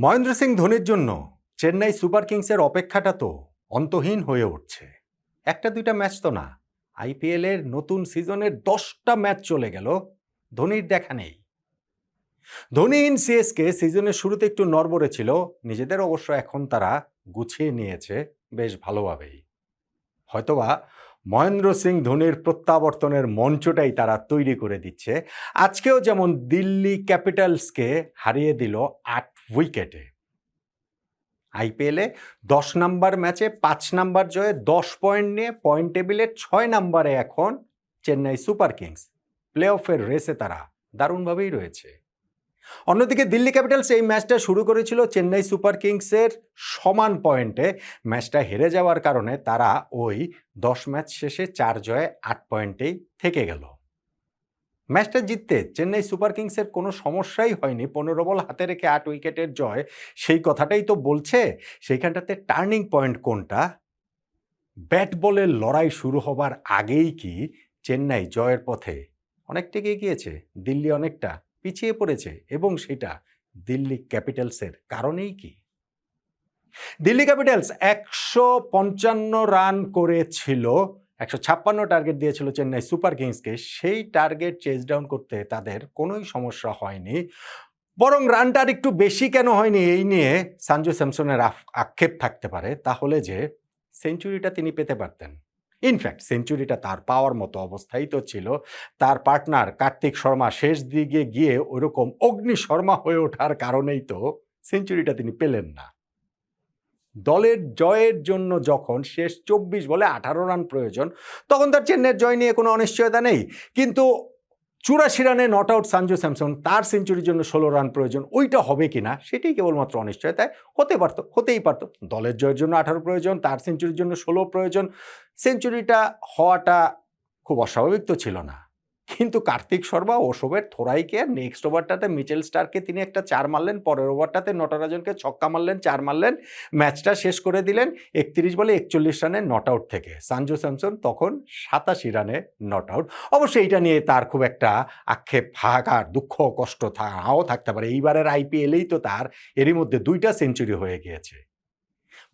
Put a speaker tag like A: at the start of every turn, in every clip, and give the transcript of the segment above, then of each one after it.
A: মহেন্দ্র সিং ধোনির জন্য চেন্নাই সুপার কিংসের অপেক্ষাটা তো অন্তহীন হয়ে উঠছে। একটা দুইটা ম্যাচ তো না, আইপিএল এর নতুন সিজনের 10টা ম্যাচ চলে গেল, ধোনির দেখা নেই। ধোনিহীন সিএসকে সিজনের শুরুতে একটু নড়বড়ে ছিল, নিজেদের অবশ্য এখন তারা গুছিয়ে নিয়েছে বেশ ভালোভাবেই। হয়তোবা মহেন্দ্র সিং ধোনির প্রত্যাবর্তনের মঞ্চটাই তারা তৈরি করে দিচ্ছে। আজকেও যেমন দিল্লি ক্যাপিটালসকে হারিয়ে দিল 8 উইকেটে। আইপিএলে 10 নাম্বার ম্যাচে 5 নাম্বার জয়ে 10 পয়েন্ট নিয়ে পয়েন্ট টেবিলে 6 নাম্বারে এখন চেন্নাই সুপার কিংস। প্লে অফের রেসে তারা দারুণভাবেই রয়েছে। অন্যদিকে দিল্লি ক্যাপিটালস এই ম্যাচটা শুরু করেছিল চেন্নাই সুপার কিংসের সমান পয়েন্টে। ম্যাচটা হেরে যাওয়ার কারণে তারা ওই 10 ম্যাচ শেষে 4 জয়ে 8 পয়েন্টেই থেকে গেল। ম্যাচটা জিততে চেন্নাই সুপার কিংসের কোনো সমস্যাই হয়নি। 15 বল হাতে রেখে 8 উইকেটের জয়, সেই কথাটাই তো বলছে। সেইখানটাতে টার্নিং পয়েন্ট কোনটা? ব্যাট বলের লড়াই শুরু হবার আগেই কি চেন্নাই জয়ের পথে অনেকটা এগিয়েছে, দিল্লি অনেকটা পিছিয়ে পড়েছে, এবং সেটা দিল্লি ক্যাপিটালসের কারণেই কি? দিল্লি ক্যাপিটালস 155 রান করেছিল, 156 টার্গেট দিয়েছিল চেন্নাই সুপার কিংসকে। সেই টার্গেট চেজ ডাউন করতে তাদের কোনোই সমস্যা হয়নি, বরং রানটা আর একটু বেশি কেন হয়নি এই নিয়ে সঞ্জু স্যামসনের আক্ষেপ থাকতে পারে, তাহলে যে সেঞ্চুরিটা তিনি পেতে পারতেন। ইনফ্যাক্ট সেঞ্চুরিটা তার পাওয়ার মতো অবস্থায় তো ছিল। তার পার্টনার কার্তিক শর্মা শেষ দিকে গিয়ে ওইরকম অগ্নি শর্মা হয়ে ওঠার কারণেই তো সেঞ্চুরিটা তিনি পেলেন না। দলের জয়ের জন্য যখন শেষ 24 বলে 18 রান প্রয়োজন, তখন তার চেন্নাইয়ের জয় নিয়ে কোনো অনিশ্চয়তা নেই। কিন্তু 84 রানে নট আউট সঞ্জু স্যামসন, তার সেঞ্চুরির জন্য 16 রান প্রয়োজন, ওইটা হবে কিনা সেটাই কেবলমাত্র অনিশ্চয়তায়। হতেই পারতো দলের জয়ের জন্য 18 প্রয়োজন, তার সেঞ্চুরির জন্য 16 প্রয়োজন। সেঞ্চুরিটা হওয়াটা খুব অস্বাভাবিক তো ছিল না। কিন্তু কার্তিক শর্মা ওসবের থোড়াইকে নেক্সট ওভারটাতে মিচেল স্টার্ককে তিনি একটা 4 মারলেন, পরের ওভারটাতে নটরাজনকে ছক্কা মারলেন, 4 মারলেন, ম্যাচটা শেষ করে দিলেন 31 বলে 41 রানে নট আউট থেকে। সঞ্জু স্যামসন তখন 87 রানে নট আউট। অবশ্যই এইটা নিয়ে তার খুব একটা আক্ষেপ, হাহাকার, দুঃখ, কষ্ট নাও থাকতে পারে। এইবারের আইপিএলেই তো তার এরই মধ্যে 2টা সেঞ্চুরি হয়ে গিয়েছে।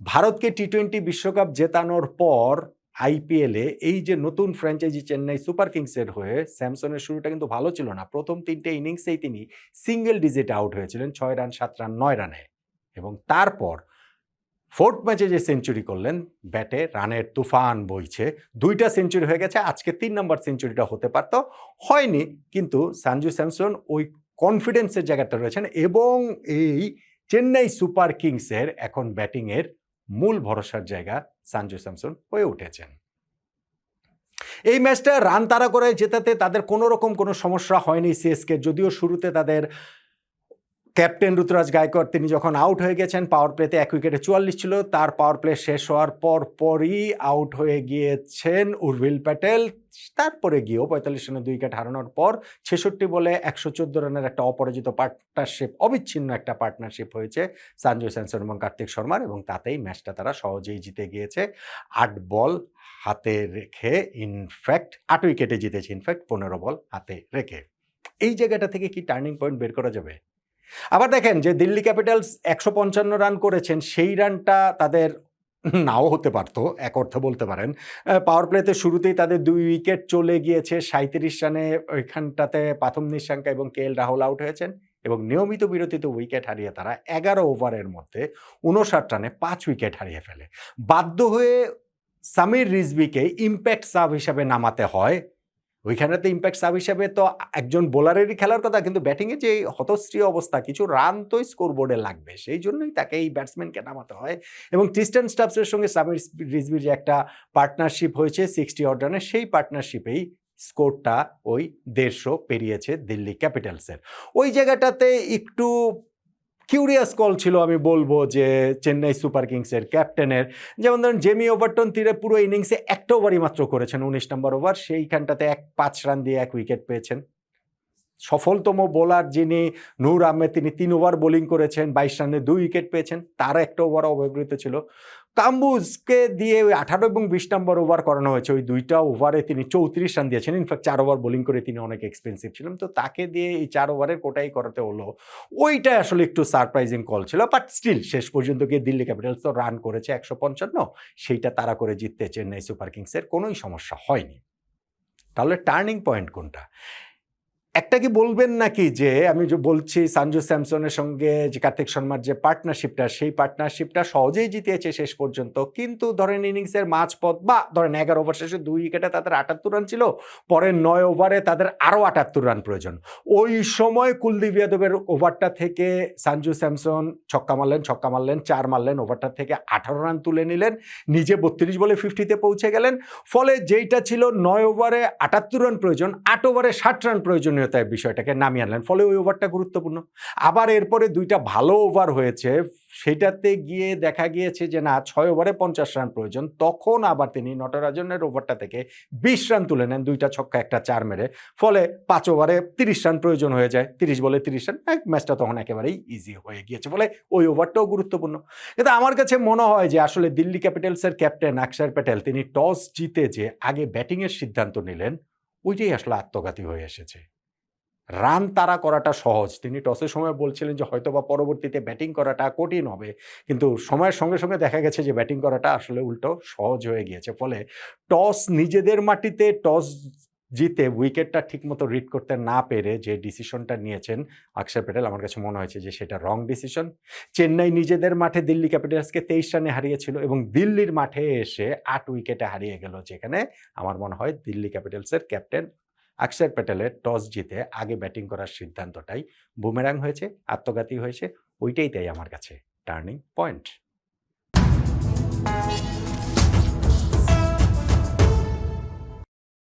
A: ভারতকে টি-20 বিশ্বকাপ জেতানোর পর আইপিএলে এই যে নতুন ফ্র্যাঞ্চাইজি চেন্নাই সুপার কিংসের হয়ে স্যামসনের শুরুটা কিন্তু ভালো ছিল না। প্রথম 3টে ইনিংসেই তিনি সিঙ্গেল ডিজিটে আউট হয়েছিলেন, 6 রান, 7 রান, 9 রানে। এবং তারপর 4th ম্যাচে যে সেঞ্চুরি করলেন, ব্যাটে রানের তুফান বইছে। 2টা সেঞ্চুরি হয়ে গেছে, আজকে 3 নম্বর সেঞ্চুরিটা হতে পারত, হয়নি। কিন্তু সঞ্জু স্যামসন ওই কনফিডেন্সের জায়গাটা রয়েছেন, এবং এই চেন্নাই সুপার কিংসের এখন ব্যাটিংয়ের মূল ভরসার জায়গা সঞ্জু স্যামসন হয়ে উঠেছেন। এই ম্যাচটা রান তাড়া করে জেতাতে তাদের কোনো রকম কোনো সমস্যা হয়নি সিএসকে। যদিও শুরুতে তাদের ক্যাপ্টেন ঋতুরাজ গায়কোয়াড় তিনি যখন আউট হয়ে গেছেন, পাওয়ার প্লেতে 1 উইকেটে 44 ছিল, তার পাওয়ার প্লে শেষ হওয়ার পরই আউট হয়ে গিয়েছেন উর্ভিল প্যাটেল। তারপরে গিয়েও 45 রানে 2 উইকেট হারানোর পর 66 বলে 114 রানের একটা অপরাজিত পার্টনারশিপ, অবিচ্ছিন্ন একটা পার্টনারশিপ হয়েছে সঞ্জু স্যামসন এবং কার্তিক শর্মার, এবং তাতেই ম্যাচটা তারা সহজেই জিতে গিয়েছে 8 বল হাতে রেখে। ইনফ্যাক্ট 8 উইকেটে জিতেছে, ইনফ্যাক্ট 15 বল হাতে রেখে। এই জায়গাটা থেকে কি টার্নিং পয়েন্ট বের করা যাবে? আবার দেখেন যে দিল্লি ক্যাপিটালস 155 রান করেছেন, সেই রানটা তাদের নাও হতে পারতো, এক অর্থে বলতে পারেন। পাওয়ার প্লেতে শুরুতেই তাদের 2 উইকেট চলে গিয়েছে, 37 রানে ওইখানটাতে প্রাথম নিঃশঙ্কা এবং কে এল রাহুল আউট হয়েছেন, এবং নিয়মিত বিরতিতে উইকেট হারিয়ে তারা 11 ওভারের মধ্যে 59 রানে 5 উইকেট হারিয়ে ফেলে। বাধ্য হয়ে সামির রিজভিকে ইম্প্যাক্ট সাব হিসাবে নামাতে হয়। ওইখানেতে ইম্প্যাক্ট সাব হিসাবে তো একজন বোলারেরই খেলার কথা, কিন্তু ব্যাটিংয়ে যে হতশ্রী অবস্থা, কিছু রান তো স্কোরবোর্ডে লাগবে, সেই জন্যই তাকে এই ব্যাটসম্যানকে নামাতে হয়। এবং ট্রিস্টান স্টাবসের সঙ্গে সামির রিজভির যে একটা পার্টনারশিপ হয়েছে 60 অড রানে, সেই পার্টনারশিপেই স্কোরটা ওই 150 পেরিয়েছে দিল্লি ক্যাপিটালসের। ওই জায়গাটাতে একটু কিউরিয়াস কল ছিল আমি বলবো যে চেন্নাই সুপার কিংসের ক্যাপ্টেনের। যেমন ধরুন জেমি ওভারটন তীরে পুরো ইনিংসে একটা ওভারই মাত্র করেছেন, 19 নম্বর ওভার, সেইখানটাতে 5 রান দিয়ে 1 উইকেট পেয়েছেন। সফলতম বোলার যিনি নূর আহমেদ, তিনি 3 ওভার বোলিং করেছেন, 22 রানে 2 উইকেট পেয়েছেন, তার একটা ওভার অব্যবহৃত ছিল। কাম্বুজকে দিয়ে ওই 18 এবং 20 নম্বর ওভার করানো হয়েছে। ওই 2টা ওভারে তিনি 34 রান দিয়েছেন। ইনফ্যাক্ট 4 ওভার বোলিং করে তিনি অনেক এক্সপেন্সিভ ছিলেন। তো তাকে দিয়ে এই 4 ওভারের কোটাই করাতে হলো। ওইটা আসলে একটু সারপ্রাইজিং কল ছিল। বাট স্টিল শেষ পর্যন্ত গিয়ে দিল্লি ক্যাপিটালস তো রান করেছে 155, সেইটা তাড়া করে জিততে চেন্নাই সুপার কিংসের কোনোই সমস্যা হয়নি। তাহলে টার্নিং পয়েন্ট কোনটা? একটা কি বলবেন নাকি যে আমি যে বলছি সঞ্জু স্যামসনের সঙ্গে যে কার্তিক শর্মার যে পার্টনারশিপটা, সেই পার্টনারশিপটা সহজেই জিতিয়েছে শেষ পর্যন্ত। কিন্তু ধরেন ইনিংসের মাঝপথ বা ধরেন 11 ওভার শেষে 2 উইকেটে তাদের 78 রান ছিল। পরের 9 ওভারে তাদের আরও 78 রান প্রয়োজন। ওই সময় কুলদীপ যাদবের ওভারটা থেকে সঞ্জু স্যামসন ছক্কা মারলেন, 4 মারলেন, ওভারটা থেকে 18 রান তুলে নিলেন। নিজে 32 বলে 50-তে পৌঁছে গেলেন। ফলে যেইটা ছিল 9 ওভারে 78 রান প্রয়োজন, 8 ওভারে 60 রান প্রয়োজনীয়তায় বিষয়টাকে নামিয়ে আনলেন। ফলে ওই ওভারটা গুরুত্বপূর্ণ। আবার এরপরে 2টা ভালো ওভার হয়েছে, সেটাতে গিয়ে দেখা গিয়েছে যে না 6 ওভারে 50 রান প্রয়োজন। তখন আবার তিনি নটরাজনের ওভারটা থেকে 20 রান তুলে নেন, 2টা ছক্কা 1টা 4 মেরে। ফলে 5 ওভারে 30 রান প্রয়োজন হয়ে যায়। 30 বলে 30 রান, ম্যাচটা তখন একেবারেই ইজি হয়ে গিয়েছে। ফলে ওই ওভারটাও গুরুত্বপূর্ণ। কিন্তু আমার কাছে মনে হয় যে আসলে দিল্লি ক্যাপিটালসের ক্যাপ্টেন অক্ষর প্যাটেল তিনি টস জিতে যে আগে ব্যাটিংয়ের সিদ্ধান্ত নিলেন, ওইটাই আসলে আত্মঘাতী হয়ে এসেছে। রান তাড়া করাটা সহজ। তিনি টসের সময় বলছিলেন যে হয়তোবা পরবর্তীতে ব্যাটিং করাটা কঠিন হবে। কিন্তু সময়ের সঙ্গে, সঙ্গে দেখা গেছে যে ব্যাটিং করাটা আসলে উল্টো সহজ হয়ে গিয়েছে। ফলে টস নিজেদের মাটিতে টস জিতে উইকেটটা ঠিকমতো রিড করতে না পেরে যে ডিসিশনটা নিয়েছেন অক্ষর প্যাটেল, আমার কাছে মনে হয়েছে যে সেটা রং ডিসিশন। চেন্নাই নিজেদের মাঠে দিল্লি ক্যাপিটালসকে 23 রানে হারিয়েছিল এবং দিল্লির মাঠে এসে 8 উইকেটে হারিয়ে গেল, যেখানে আমার মনে হয় দিল্লি ক্যাপিটালসের ক্যাপ্টেন অক্ষর প্যাটেলের টস জিতে আগে ব্যাটিং করার সিদ্ধান্তটাই বুমেরাং হয়েছে, আত্মঘাতী হয়েছে। ওইটাই তাই আমার কাছে টার্নিং পয়েন্ট।